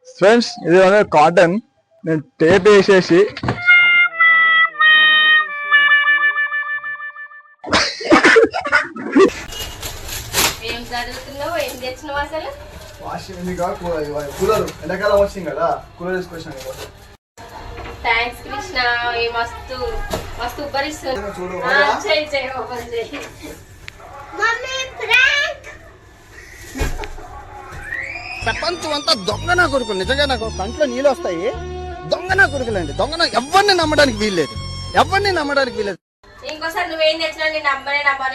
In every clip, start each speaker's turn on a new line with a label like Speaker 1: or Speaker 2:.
Speaker 1: Friends ఇది cotton నేను tape వేసేసి
Speaker 2: ఏం చదువుతున్నావు? ఏం తెచ్చినావు అసలు?
Speaker 1: వాషింగ్ కూలర్ ఎండాకాలం వచ్చింది కదా, కూలర్ తీసుకొచ్చాను.
Speaker 2: థ్యాంక్స్ కృష్ణ. ఈ మస్తు మస్తు ఉబ్బరిస్తుంది.
Speaker 1: చూడు
Speaker 2: చెయ్యి ఓపెన్ చెయ్యి.
Speaker 3: ప్రపంచం అంతా దొంగ నా కొడుకులు. నిజంగా నాకు కంట్లో నీళ్ళు వస్తాయి. దొంగ నా కొడుకులండి. దొంగ ఎవరిని నమ్మడానికి వీల్లేదు. ఎవరిని నమ్మడానికి వీల్లేదు.
Speaker 2: ఇంకోసారి నువ్వేం తెచ్చినా నేను నమ్మనే నమ్మను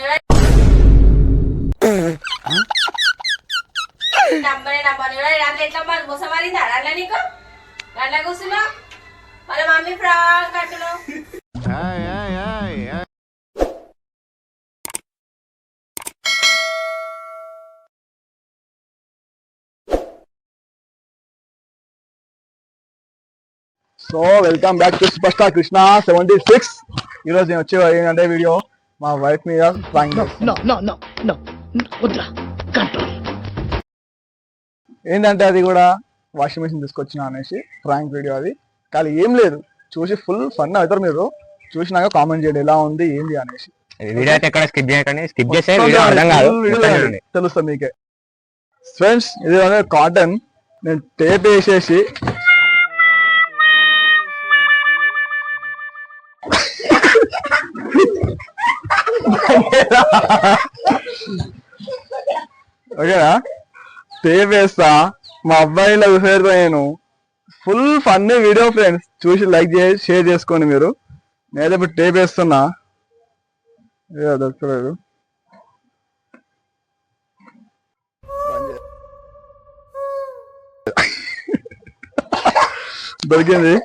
Speaker 2: కూడా దాంట్లో ఎట్లా మరి ముసమారింది అట్లా నీకు అట్లా కూర్చున్నా వాళ్ళ మమ్మీ ఫ్రాక్ కట్టును.
Speaker 1: So welcome back to superstar Krishna 76. ఈరోజు నేను వచ్చే ఏంటంటే వీడియో మా వైఫ్ మీద ప్రాంక్ ఏంటంటే అది కూడా వాషింగ్ మెషిన్ తీసుకొచ్చిన అనేసి ప్రాంక్ వీడియో. అది కానీ ఏం లేదు, చూసి ఫుల్ ఫన్ అవుతారు. మీరు చూసినాక కామెంట్ చేయండి ఎలా ఉంది ఏంది అనేసి. తెలుస్తుంది మీకే. ఫ్రెండ్స్ ఇది కాటన్ నేను టేప్ వేసేసి ఓకేనా టేప్ వేస్తా మా అబ్బాయిలో పేరుతో నేను ఫుల్ ఫన్ వీడియో. ఫ్రెండ్స్ చూసి లైక్ చేసి షేర్ చేసుకోండి. మీరు నేనైతే ఇప్పుడు టేప్ వేస్తున్నా. దొరకలేదు, దొరికింది.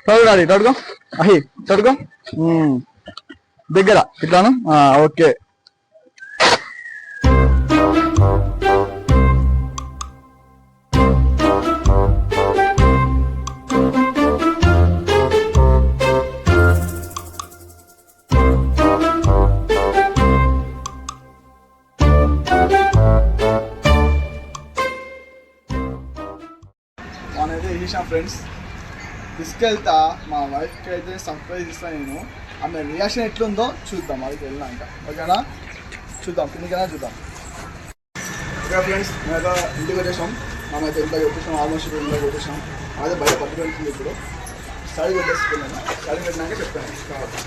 Speaker 1: తడుగాలి తడుకో అహి తడుకో దగ్గర ఇట్లాను. ఓకే మనైతే చేసాం ఫ్రెండ్స్. తీసుకెళ్తా మా వైఫ్కి అయితే సర్ప్రైజ్ ఇస్తాను నేను. ఆమె రియాక్షన్ ఎట్లుందో చూద్దాం. అది వెళ్ళినాక ఓకేనా, చూద్దాం కిందకైనా చూద్దాం. ఓకే ఫ్రెండ్స్ మేమైతే ఇంటికి వచ్చేసాం. మేమైతే ఇంట్లో కొట్టేసాం, ఆల్మోస్ట్ ఇంట్లో కొట్టేసాం. అదే బయట పట్టుకెళ్తుంది. ఇప్పుడు స్టడీ కొట్టేసుకున్నాను. స్టడీ పెట్టినాక చెప్తాను కాబట్టి.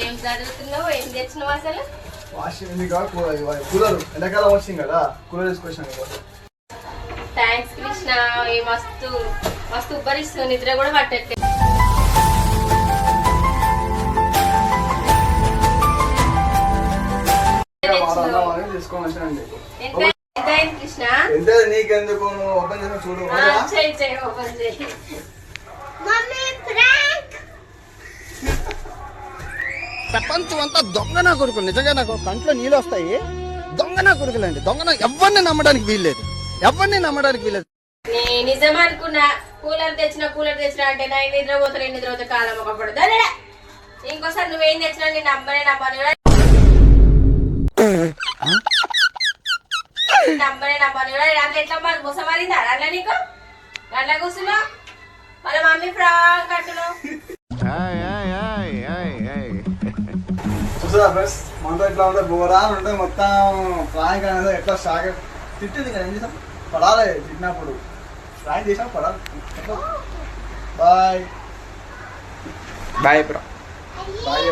Speaker 2: ఏం చదువుతున్నావు? ఏం తెచ్చినావు అసలు?
Speaker 1: వాషింగ్ కూలర్ ఎండాకాలం వచ్చింది కదా, కూలర్ తీసుకొచ్చాను.
Speaker 2: థ్యాంక్స్ కృష్ణ. ఈ మస్తు మస్తు ఉబ్బరిస్తుంది. నిద్ర కూడా పట్టట్లేదు.
Speaker 1: తీసుకోమండి.
Speaker 2: ఎంత అయింది కృష్ణ?
Speaker 1: ఎంత నీకెందుకు, నువ్వు ఓపెన్ చేసి చూడు.
Speaker 2: చెయ్యి ఓపెన్ చెయ్యి.
Speaker 3: ప్రపంచం అంతా దొంగ నా కొడుకులు. నిజంగా నాకు కంట్లో నీళ్ళు వస్తాయి. దొంగ నా కొడుకులండి. దొంగ ఎవరిని నమ్మడానికి వీల్లేదు. ఎవరిని నమ్మడానికి వీల్లేదు.
Speaker 2: నిజం అనుకున్నా. కూలర్ తెచ్చిన అంటే నా నిద్రపోతే కాలం ఒకప్పుడు. ఇంకోసారి నువ్వేం తెచ్చినా నేను నమ్మనే నమ్మను కూడా దాంట్లో ఎట్లా మరి ముసమారింది అట్లా నీకు అట్లా కూర్చున్నా వాళ్ళ మమ్మీ ఫ్రాక్ కట్టును.
Speaker 1: చూసారా ఫ్రెండ్స్, మనతో ఇట్లా ఉంటే బోరా ఉంటే మొత్తం ప్రాంక్ అనేది ఎట్లా షాక్ తిట్టింది కదా. ఏం చేసాం, పడాలి తిట్టినప్పుడు. ప్రాంక్ చేసాం, పడాలి. Bye
Speaker 3: bye bro.
Speaker 1: బాయ్.